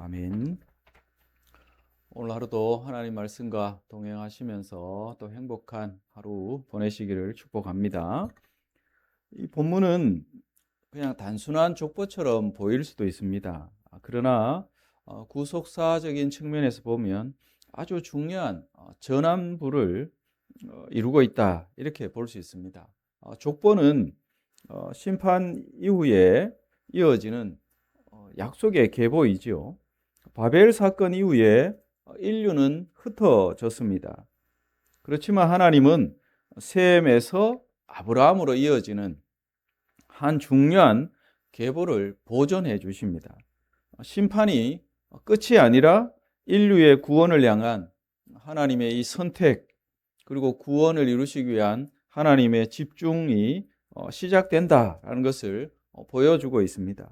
아멘. 오늘 하루도 하나님 말씀과 동행하시면서 또 행복한 하루 보내시기를 축복합니다. 이 본문은 그냥 단순한 족보처럼 보일 수도 있습니다. 그러나 구속사적인 측면에서 보면 아주 중요한 전환부를 이루고 있다, 이렇게 볼 수 있습니다. 족보는 심판 이후에 이어지는 약속의 계보이지요. 바벨 사건 이후에 인류는 흩어졌습니다. 그렇지만 하나님은 셈에서 아브라함으로 이어지는 한 중요한 계보를 보존해 주십니다. 심판이 끝이 아니라 인류의 구원을 향한 하나님의 이 선택, 그리고 구원을 이루시기 위한 하나님의 집중이 시작된다라는 것을 보여주고 있습니다.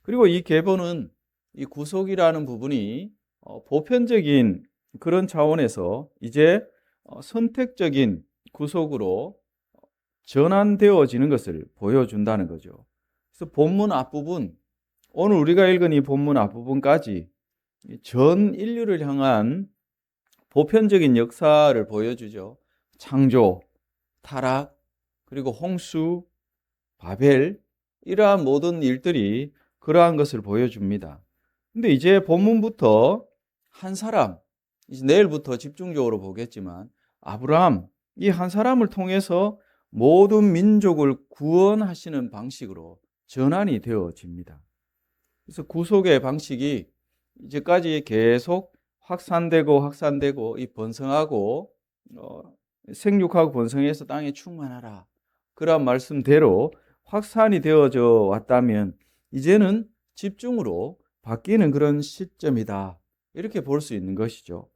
그리고 이 계보는 이 구속이라는 부분이 보편적인 그런 차원에서 이제 선택적인 구속으로 전환되어지는 것을 보여준다는 거죠. 그래서 본문 앞부분, 오늘 우리가 읽은 이 본문 앞부분까지 전 인류를 향한 보편적인 역사를 보여주죠. 창조, 타락, 그리고 홍수, 바벨, 이러한 모든 일들이 그러한 것을 보여줍니다. 근데 이제 본문부터 한 사람, 이제 내일부터 집중적으로 보겠지만 아브라함, 이 한 사람을 통해서 모든 민족을 구원하시는 방식으로 전환이 되어집니다. 그래서 구속의 방식이 이제까지 계속 확산되고 이 번성하고 생육하고 번성해서 땅에 충만하라, 그런 말씀대로 확산이 되어져 왔다면 이제는 집중으로 바뀌는 그런 시점이다, 이렇게 볼 수 있는 것이죠.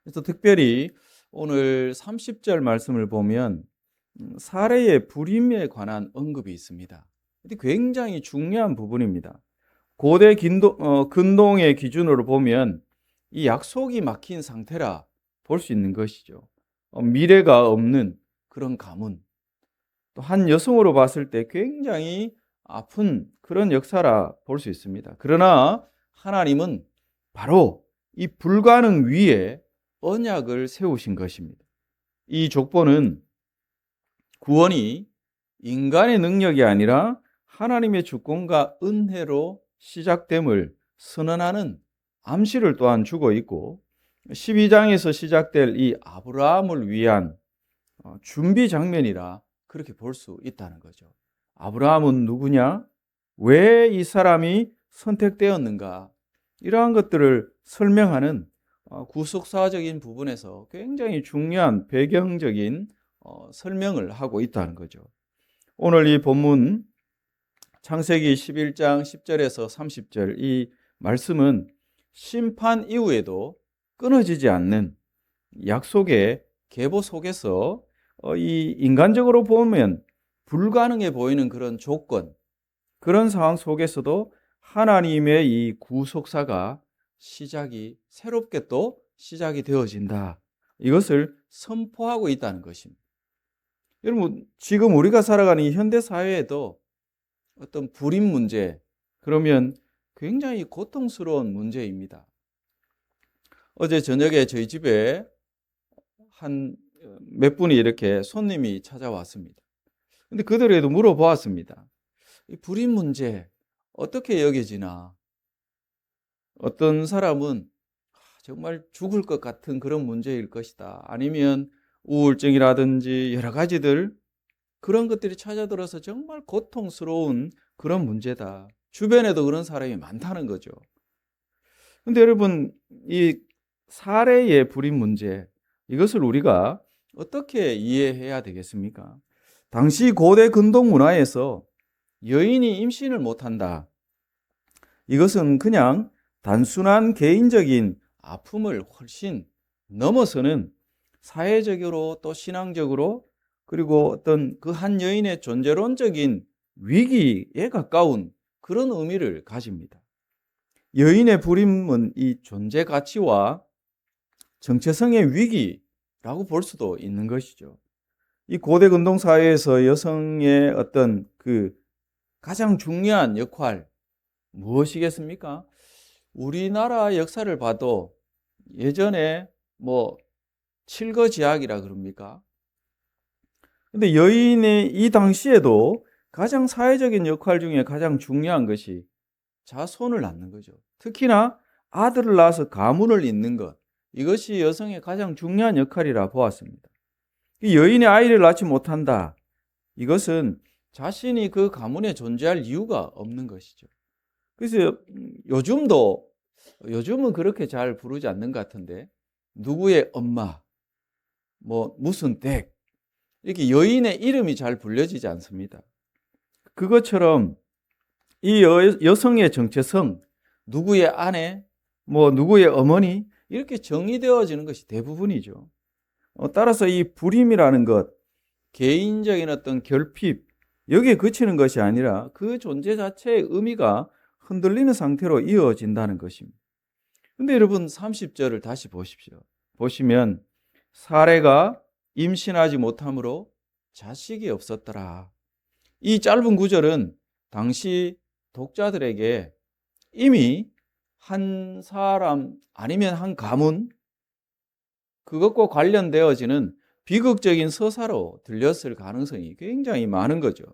그래서 특별히 오늘 30절 말씀을 보면 사례의 불임에 관한 언급이 있습니다. 굉장히 중요한 부분입니다. 고대 근동의 기준으로 보면 이 약속이 막힌 상태라 볼 수 있는 것이죠. 미래가 없는 그런 가문, 또 한 여성으로 봤을 때 굉장히 아픈 그런 역사라 볼 수 있습니다. 그러나 하나님은 바로 이 불가능 위에 언약을 세우신 것입니다. 이 족보는 구원이 인간의 능력이 아니라 하나님의 주권과 은혜로 시작됨을 선언하는 암시를 또한 주고 있고, 12장에서 시작될 이 아브라함을 위한 준비 장면이라 그렇게 볼 수 있다는 거죠. 아브라함은 누구냐? 왜 이 사람이 선택되었는가? 이러한 것들을 설명하는 구속사적인 부분에서 굉장히 중요한 배경적인 설명을 하고 있다는 거죠. 오늘 이 본문 창세기 11장 10절에서 30절 이 말씀은 심판 이후에도 끊어지지 않는 약속의 계보 속에서 이 인간적으로 보면 불가능해 보이는 그런 조건, 그런 상황 속에서도 하나님의 이 구속사가 새롭게 또 시작이 되어진다, 이것을 선포하고 있다는 것입니다. 여러분, 지금 우리가 살아가는 이 현대 사회에도 어떤 불임 문제, 그러면 굉장히 고통스러운 문제입니다. 어제 저녁에 저희 집에 한 몇 분이 이렇게 손님이 찾아왔습니다. 근데 그들에도 물어보았습니다. 이 불임 문제 어떻게 여겨지나? 어떤 사람은 정말 죽을 것 같은 그런 문제일 것이다, 아니면 우울증이라든지 여러 가지들, 그런 것들이 찾아들어서 정말 고통스러운 그런 문제다, 주변에도 그런 사람이 많다는 거죠. 근데 여러분, 이 사례의 불임 문제, 이것을 우리가 어떻게 이해해야 되겠습니까? 당시 고대 근동 문화에서 여인이 임신을 못한다, 이것은 그냥 단순한 개인적인 아픔을 훨씬 넘어서는 사회적으로 또 신앙적으로, 그리고 어떤 그 한 여인의 존재론적인 위기에 가까운 그런 의미를 가집니다. 여인의 불임은 이 존재 가치와 정체성의 위기라고 볼 수도 있는 것이죠. 이 고대 근동 사회에서 여성의 어떤 그 가장 중요한 역할 무엇이겠습니까? 우리나라 역사를 봐도 예전에 뭐 칠거지약이라 그럽니까? 근데 여인의 이 당시에도 가장 사회적인 역할 중에 가장 중요한 것이 자손을 낳는 거죠. 특히나 아들을 낳아서 가문을 잇는 것. 이것이 여성의 가장 중요한 역할이라 보았습니다. 이 여인의 아이를 낳지 못한다. 이것은 자신이 그 가문에 존재할 이유가 없는 것이죠. 그래서 요즘은 그렇게 잘 부르지 않는 것 같은데, 누구의 엄마, 뭐 무슨 댁, 이렇게 여인의 이름이 잘 불려지지 않습니다. 그것처럼 이 여성의 정체성, 누구의 아내, 뭐 누구의 어머니, 이렇게 정의되어지는 것이 대부분이죠. 따라서 이 불임이라는 것, 개인적인 어떤 결핍, 여기에 그치는 것이 아니라 그 존재 자체의 의미가 흔들리는 상태로 이어진다는 것입니다. 근데 여러분 30절을 다시 보십시오. 보시면 사례가 임신하지 못함으로 자식이 없었더라. 이 짧은 구절은 당시 독자들에게 이미 한 사람 아니면 한 가문, 그것과 관련되어지는 비극적인 서사로 들렸을 가능성이 굉장히 많은 거죠.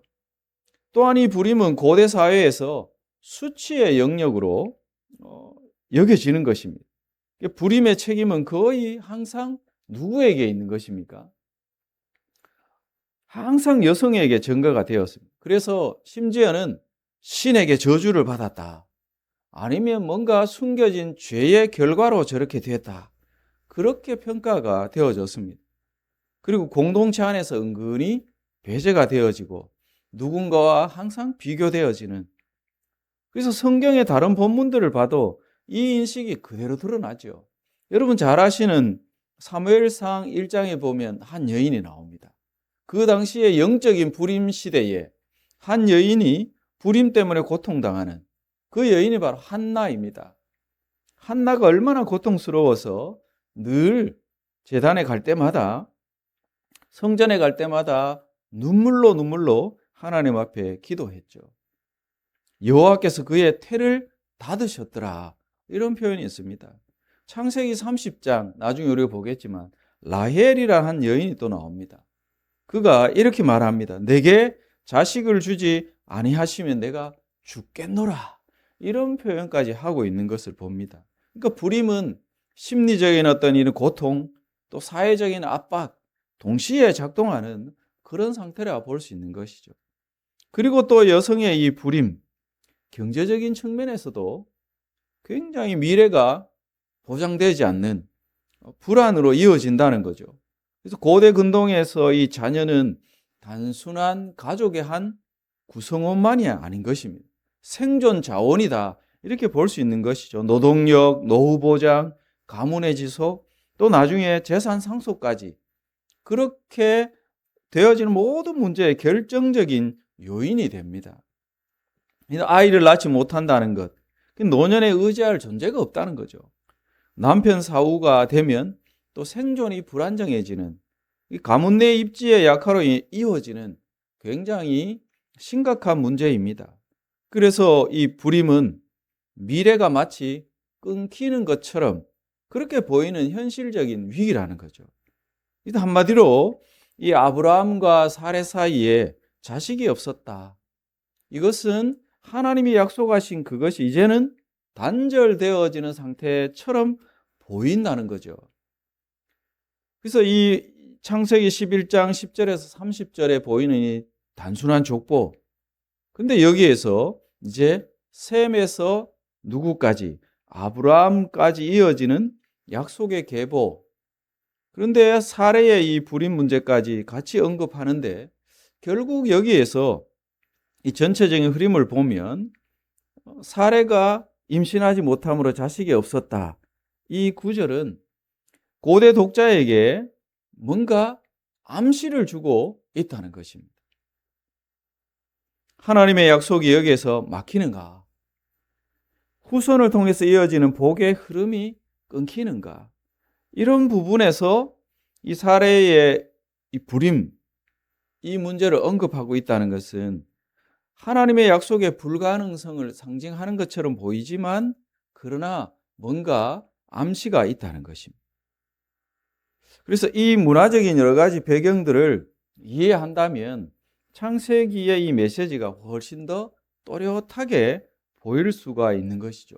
또한 이 불임은 고대 사회에서 수치의 영역으로 여겨지는 것입니다. 불임의 책임은 거의 항상 누구에게 있는 것입니까? 항상 여성에게 전가가 되었습니다. 그래서 심지어는 신에게 저주를 받았다. 아니면 뭔가 숨겨진 죄의 결과로 저렇게 됐다. 그렇게 평가가 되어졌습니다. 그리고 공동체 안에서 은근히 배제가 되어지고 누군가와 항상 비교되어지는, 그래서 성경의 다른 본문들을 봐도 이 인식이 그대로 드러나죠. 여러분 잘 아시는 사무엘상 1장에 보면 한 여인이 나옵니다. 그 당시에 영적인 불임 시대에 한 여인이 불임 때문에 고통당하는 그 여인이 바로 한나입니다. 한나가 얼마나 고통스러워서 늘 제단에 갈 때마다, 성전에 갈 때마다 눈물로 하나님 앞에 기도했죠. 여호와께서 그의 태를 닫으셨더라. 이런 표현이 있습니다. 창세기 30장, 나중에 우리가 보겠지만 라헬이라는 한 여인이 또 나옵니다. 그가 이렇게 말합니다. 내게 자식을 주지 아니하시면 내가 죽겠노라. 이런 표현까지 하고 있는 것을 봅니다. 그러니까 불임은 심리적인 어떤 이런 고통, 또 사회적인 압박, 동시에 작동하는 그런 상태라 볼 수 있는 것이죠. 그리고 또 여성의 이 불임, 경제적인 측면에서도 굉장히 미래가 보장되지 않는 불안으로 이어진다는 거죠. 그래서 고대 근동에서 이 자녀는 단순한 가족의 한 구성원만이 아닌 것입니다. 생존 자원이다. 이렇게 볼 수 있는 것이죠. 노동력, 노후 보장, 가문의 지속, 또 나중에 재산 상속까지 그렇게 되어지는 모든 문제의 결정적인 요인이 됩니다. 아이를 낳지 못한다는 것, 노년에 의지할 존재가 없다는 거죠. 남편 사후가 되면 또 생존이 불안정해지는, 가문 내 입지의 약화로 이어지는 굉장히 심각한 문제입니다. 그래서 이 불임은 미래가 마치 끊기는 것처럼 그렇게 보이는 현실적인 위기라는 거죠. 한마디로 이 아브라함과 사레 사이에 자식이 없었다. 이것은 하나님이 약속하신 그것이 이제는 단절되어지는 상태처럼 보인다는 거죠. 그래서 이 창세기 11장 10절에서 30절에 보이는 이 단순한 족보, 근데 여기에서 이제 셈에서 누구까지, 아브라함까지 이어지는 약속의 계보, 그런데 사례의 이 불임 문제까지 같이 언급하는데 결국 여기에서 이 전체적인 흐름을 보면 사례가 임신하지 못함으로 자식이 없었다. 이 구절은 고대 독자에게 뭔가 암시를 주고 있다는 것입니다. 하나님의 약속이 여기에서 막히는가? 후손을 통해서 이어지는 복의 흐름이 끊기는가? 이런 부분에서 이 사례의 이 불임, 이 문제를 언급하고 있다는 것은 하나님의 약속의 불가능성을 상징하는 것처럼 보이지만 그러나 뭔가 암시가 있다는 것입니다. 그래서 이 문화적인 여러 가지 배경들을 이해한다면 창세기의 이 메시지가 훨씬 더 또렷하게 보일 수가 있는 것이죠.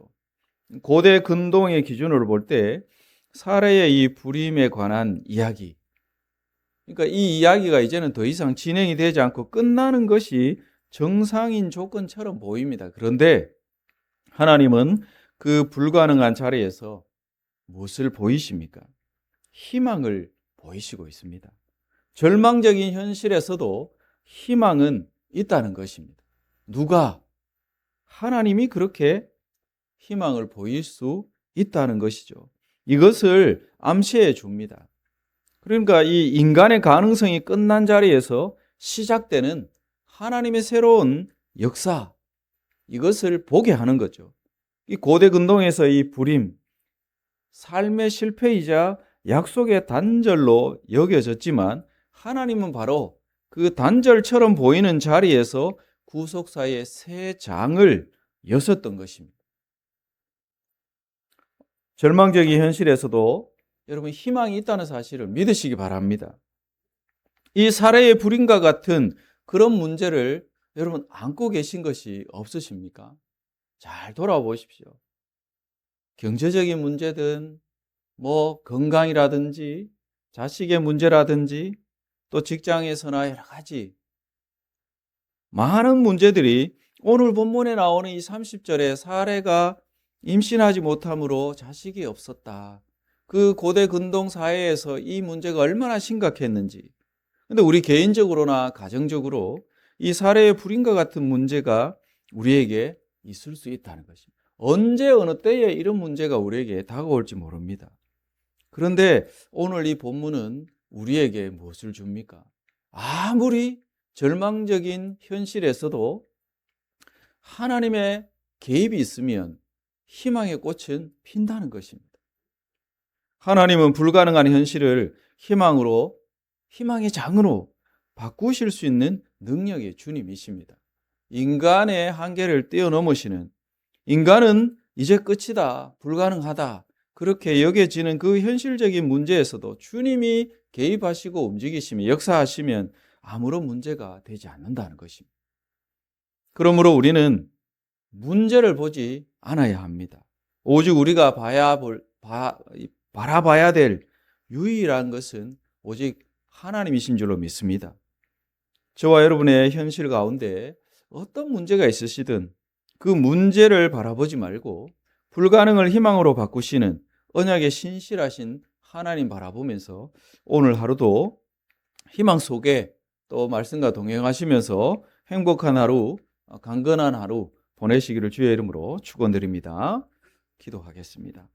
고대 근동의 기준으로 볼 때 사례의 이 불임에 관한 이야기, 그러니까 이 이야기가 이제는 더 이상 진행이 되지 않고 끝나는 것이 정상인 조건처럼 보입니다. 그런데 하나님은 그 불가능한 자리에서 무엇을 보이십니까? 희망을 보이시고 있습니다. 절망적인 현실에서도 희망은 있다는 것입니다. 누가? 하나님이 그렇게 희망을 보일 수 있다는 것이죠. 이것을 암시해 줍니다. 그러니까 이 인간의 가능성이 끝난 자리에서 시작되는 하나님의 새로운 역사, 이것을 보게 하는 거죠. 이 고대 근동에서 이 불임, 삶의 실패이자 약속의 단절로 여겨졌지만 하나님은 바로 그 단절처럼 보이는 자리에서 구속사의 새 장을 여셨던 것입니다. 절망적인 현실에서도 여러분 희망이 있다는 사실을 믿으시기 바랍니다. 이 사례의 불임과 같은 그런 문제를 여러분 안고 계신 것이 없으십니까? 잘 돌아보십시오. 경제적인 문제든 건강이라든지 자식의 문제라든지 또 직장에서나 여러 가지 많은 문제들이 오늘 본문에 나오는 이 30절에 사례가 임신하지 못함으로 자식이 없었다. 그 고대 근동 사회에서 이 문제가 얼마나 심각했는지. 근데 우리 개인적으로나 가정적으로 이 사례의 불임과 같은 문제가 우리에게 있을 수 있다는 것입니다. 언제 어느 때에 이런 문제가 우리에게 다가올지 모릅니다. 그런데 오늘 이 본문은 우리에게 무엇을 줍니까? 아무리 절망적인 현실에서도 하나님의 개입이 있으면 희망의 꽃은 핀다는 것입니다. 하나님은 불가능한 현실을 희망으로, 희망의 장으로 바꾸실 수 있는 능력의 주님이십니다. 인간의 한계를 뛰어넘으시는, 인간은 이제 끝이다, 불가능하다, 그렇게 여겨지는 그 현실적인 문제에서도 주님이 개입하시고 움직이시며 역사하시면 아무런 문제가 되지 않는다는 것입니다. 그러므로 우리는 문제를 보지 않아야 합니다. 오직 우리가 바라봐야 될 유일한 것은 오직 하나님이신 줄로 믿습니다. 저와 여러분의 현실 가운데 어떤 문제가 있으시든 그 문제를 바라보지 말고 불가능을 희망으로 바꾸시는 언약의 신실하신 하나님 바라보면서 오늘 하루도 희망 속에 또 말씀과 동행하시면서 행복한 하루, 강건한 하루 보내시기를 주의 이름으로 축원드립니다. 기도하겠습니다.